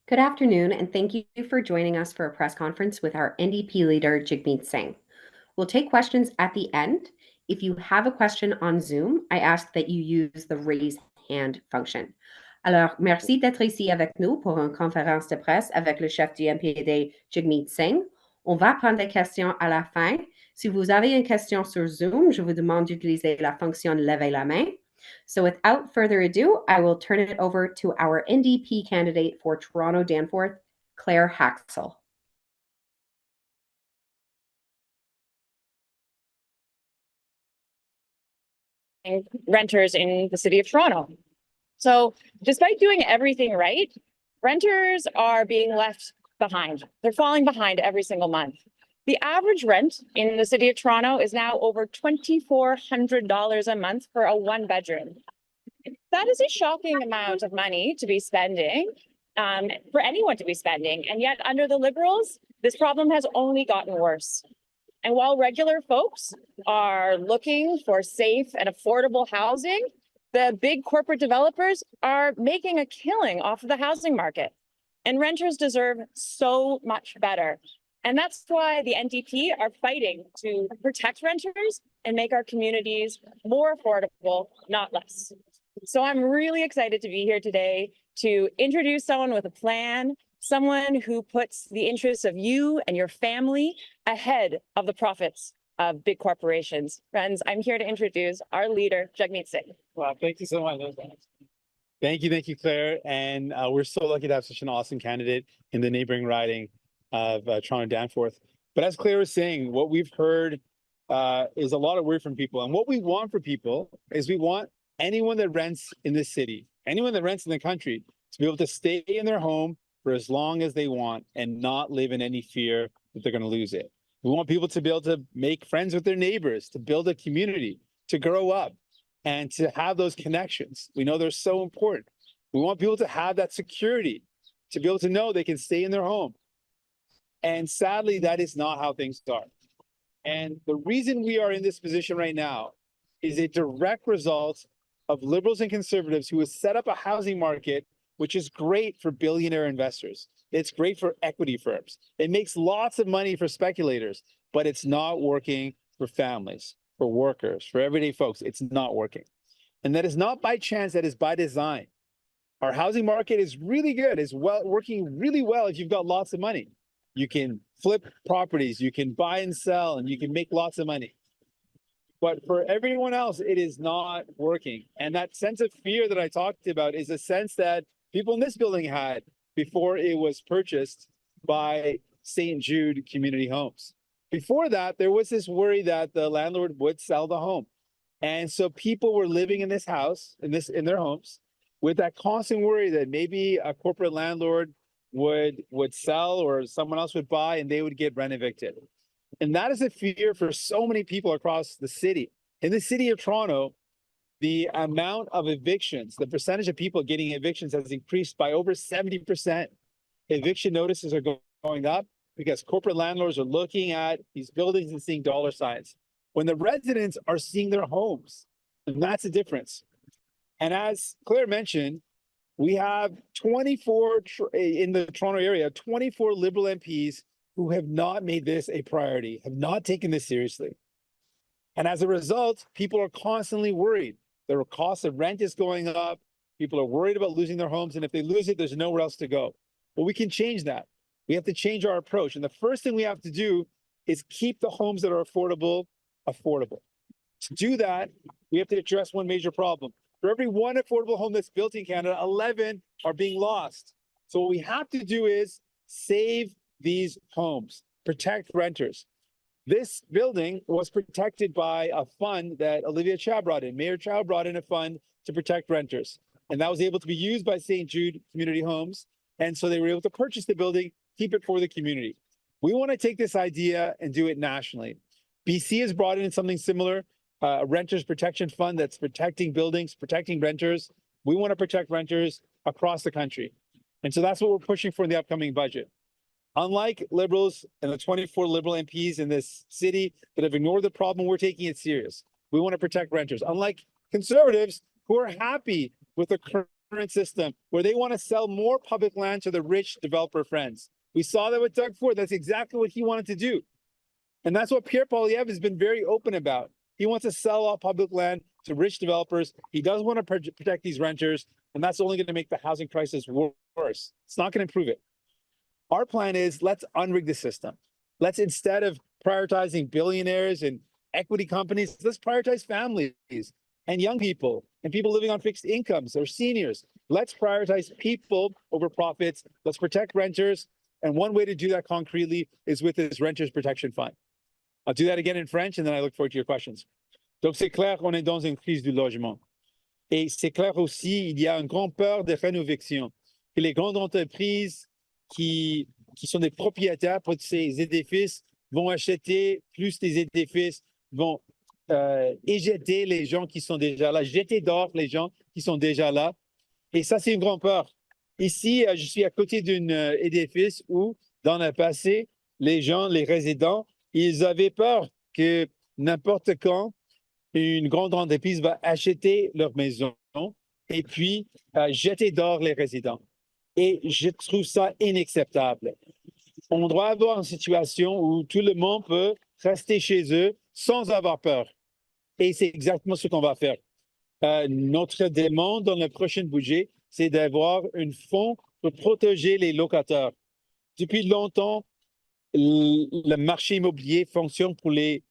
Good afternoon, and thank you for joining us for a press conference with our NDP leader, Jagmeet Singh. We'll take questions at the end. If you have a question on Zoom, I ask that you use the raise hand function. Alors, merci d'être ici avec nous pour une conférence de presse avec le chef du NPD, Jagmeet Singh. On va prendre des questions à la fin. Si vous avez une question sur Zoom, je vous demande d'utiliser la fonction lever la main. So without further ado, I will turn it over to our NDP candidate for Toronto-Danforth, Clare Hacksel. Renters in the city of Toronto. So despite doing everything right, renters are being left behind. They're falling behind every single month. The average rent in the city of Toronto is now over $2,400 a month for a one-bedroom. That is a shocking amount of money to be spending, for anyone to be spending. And yet under the Liberals, this problem has only gotten worse. And while regular folks are looking for safe and affordable housing, the big corporate developers are making a killing off of the housing market. And renters deserve so much better. And that's why the NDP are fighting to protect renters and make our communities more affordable, not less. So I'm really excited to be here today to introduce someone with a plan, someone who puts the interests of you and your family ahead of the profits of big corporations. Friends, I'm here to introduce our leader, Jagmeet Singh. Wow, thank you so much. Thank you, Claire. And we're so lucky to have such an awesome candidate in the neighboring riding of Toronto-Danforth. But as Claire was saying, what we've heard is a lot of word from people. And what we want for people is we want anyone that rents in this city, anyone that rents in the country, to be able to stay in their home for as long as they want and not live in any fear that they're going to lose it. We want people to be able to make friends with their neighbors, to build a community, to grow up, and to have those connections. We know they're so important. We want people to have that security, to be able to know they can stay in their home. And sadly, that is not how things are. And the reason we are in this position right now is a direct result of Liberals and Conservatives who have set up a housing market which is great for billionaire investors. It's great for equity firms. It makes lots of money for speculators, but it's not working for families, for workers, for everyday folks. It's not working. And that is not by chance, that is by design. Our housing market is really good, is working really well if you've got lots of money. You can flip properties, you can buy and sell, and you can make lots of money. But for everyone else, it is not working. And that sense of fear that I talked about is a sense that people in this building had before it was purchased by St. Jude Community Homes. Before that, there was this worry that the landlord would sell the home. And so people were living in this house, in their homes, with that constant worry that maybe a corporate landlord would sell or someone else would buy and they would get rent evicted. And that is a fear for so many people across the city. In the city of Toronto, the amount of evictions, the percentage of people getting evictions has increased by over 70%. Eviction notices are going up because corporate landlords are looking at these buildings and seeing dollar signs when the residents are seeing their homes. And that's the difference. And as Claire mentioned, we have 24 in the Toronto area, 24 Liberal MPs who have not made this a priority, have not taken this seriously. And as a result, people are constantly worried. The cost of rent is going up. People are worried about losing their homes. And if they lose it, there's nowhere else to go. But we can change that. We have to change our approach. And the first thing we have to do is keep the homes that are affordable, affordable. To do that, we have to address one major problem. For every one affordable home that's built in Canada, 11 are being lost. So what we have to do is save these homes, protect renters. This building was protected by a fund that Olivia Chow brought in. Mayor Chow brought in a fund to protect renters. And that was able to be used by St. Jude Community Homes. And so they were able to purchase the building, keep it for the community. We want to take this idea and do it nationally. BC has brought in something similar, a renters protection fund that's protecting buildings, protecting renters. We want to protect renters across the country. And so that's what we're pushing for in the upcoming budget. Unlike Liberals and the 24 Liberal MPs in this city that have ignored the problem, we're taking it serious. We want to protect renters. Unlike Conservatives who are happy with the current system where they want to sell more public land to the rich developer friends. We saw that with Doug Ford. That's exactly what he wanted to do. And that's what Pierre Poilievre has been very open about. He wants to sell all public land to rich developers. He doesn't want to protect these renters, and that's only going to make the housing crisis worse. It's not going to improve it. Our plan is let's unrig the system. Let's, instead of prioritizing billionaires and equity companies, let's prioritize families and young people and people living on fixed incomes or seniors. Let's prioritize people over profits. Let's protect renters. And one way to do that concretely is with this Renters Protection Fund. I'll do that again in French, and then I look forward to your questions. Donc, c'est clair qu'on est dans une crise du logement. Et c'est clair aussi, il y a une grande peur de rénovection. Que les grandes entreprises qui sont des propriétaires pour ces édifices vont acheter plus des édifices, vont éjecter les gens qui sont déjà là, jeter dehors les gens qui sont déjà là. Et ça, c'est une grande peur. Ici, je suis à côté d'un édifice où, dans le passé, les gens, les résidents, ils avaient peur que n'importe quand, une grande entreprise va acheter leur maison et puis jeter dehors les résidents. Et je trouve ça inacceptable. On doit avoir une situation où tout le monde peut rester chez eux sans avoir peur. Et c'est exactement ce qu'on va faire. Notre demande dans le prochain budget, c'est d'avoir un fonds pour protéger les locataires. Depuis longtemps, le marché immobilier fonctionne pour les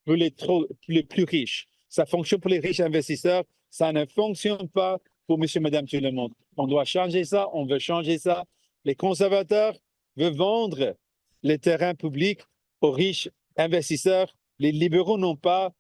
plus riches. Ça fonctionne pour les riches investisseurs. Ça ne fonctionne pas pour monsieur, madame, tout le monde. On doit changer ça. On veut changer ça. Les conservateurs veulent vendre les terrains publics aux riches investisseurs. Les libéraux n'ont pas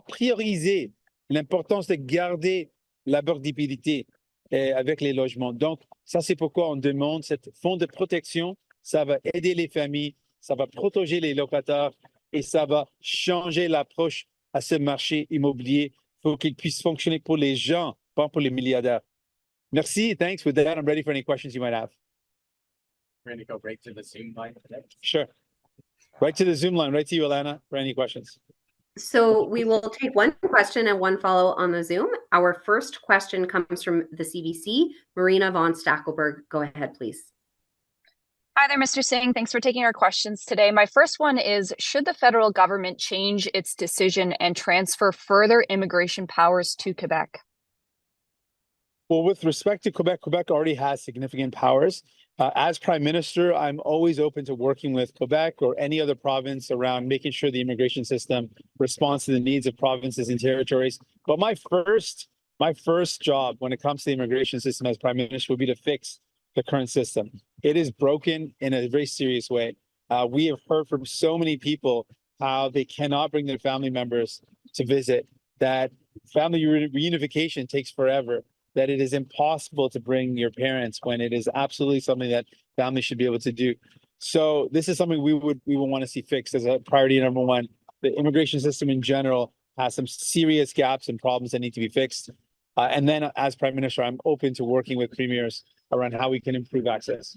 priorisé l'importance de garder l'abordabilité avec les logements. Donc, ça, c'est pourquoi on demande ce fonds de protection. Ça va aider les familles, ça va protéger les locataires et ça va changer l'approche à ce marché immobilier pour qu'il puisse fonctionner pour les gens, pas pour les milliardaires. Merci. Thanks. With that, I'm ready for any questions you might have. We're going to go right to the Zoom line today. Sure. Right to the Zoom line. Right to you, Alana, for any questions. So we will take one question and one follow on the Zoom. Our first question comes from the CBC. Marina von Stackelberg, go ahead, please. Hi there, Mr. Singh. Thanks for taking our questions today. My first one is, should the federal government change its decision and transfer further immigration powers to Quebec? Well, with respect to Quebec, Quebec already has significant powers. As Prime Minister, I'm always open to working with Quebec or any other province around making sure the immigration system responds to the needs of provinces and territories. But my first job when it comes to the immigration system as Prime Minister would be to fix the current system. It is broken in a very serious way. We have heard from so many people how they cannot bring their family members to visit, that family reunification takes forever, that it is impossible to bring your parents when it is absolutely something that families should be able to do. So this is something we would want to see fixed as a priority number one. The immigration system in general has some serious gaps and problems that need to be fixed. And then as Prime Minister, I'm open to working with premiers around how we can improve access.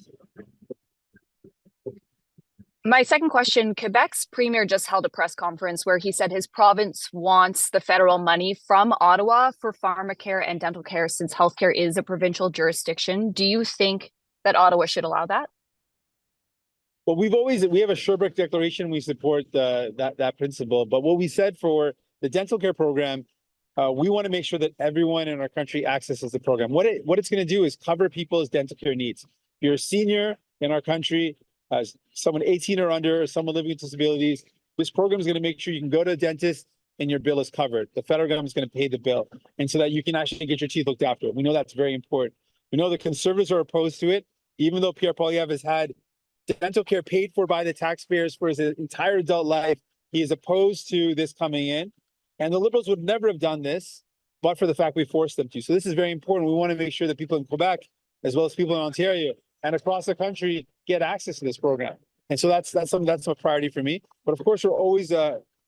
My second question, Quebec's premier just held a press conference where he said his province wants the federal money from Ottawa for pharmacare and dental care since healthcare is a provincial jurisdiction. Do you think that Ottawa should allow that? Well, we have a Sherbrooke Declaration. We support that principle. But what we said for the dental care program, we want to make sure that everyone in our country accesses the program. What it's going to do is cover people's dental care needs. If you're a senior in our country, someone 18 or under, or someone living with disabilities, this program is going to make sure you can go to a dentist and your bill is covered. The federal government is going to pay the bill, and so that you can actually get your teeth looked after. We know that's very important. We know the Conservatives are opposed to it, even though Pierre Poilievre has had dental care paid for by the taxpayers for his entire adult life. He is opposed to this coming in. And the Liberals would never have done this, but for the fact we forced them to. So this is very important. We want to make sure that people in Quebec, as well as people in Ontario and across the country, get access to this program. And so that's a priority for me. But of course, we're always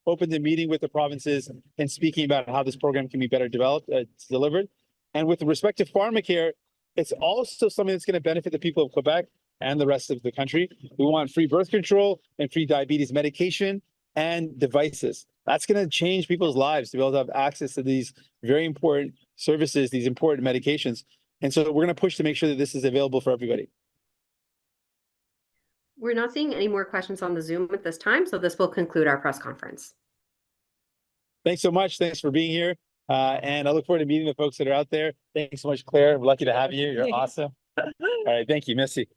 open to meeting with the provinces and speaking about how this program can be better developed, delivered. And with respect to pharmacare, it's also something that's going to benefit the people of Quebec and the rest of the country. We want free birth control and free diabetes medication and devices. That's going to change people's lives to be able to have access to these very important services, these important medications. And so we're going to push to make sure that this is available for everybody. We're not seeing any more questions on the Zoom at this time, so this will conclude our press conference. Thanks so much. Thanks for being here. And I look forward to meeting the folks that are out there. Thanks so much, Claire. We're lucky to have you. You're awesome. All right. Thank you. Merci.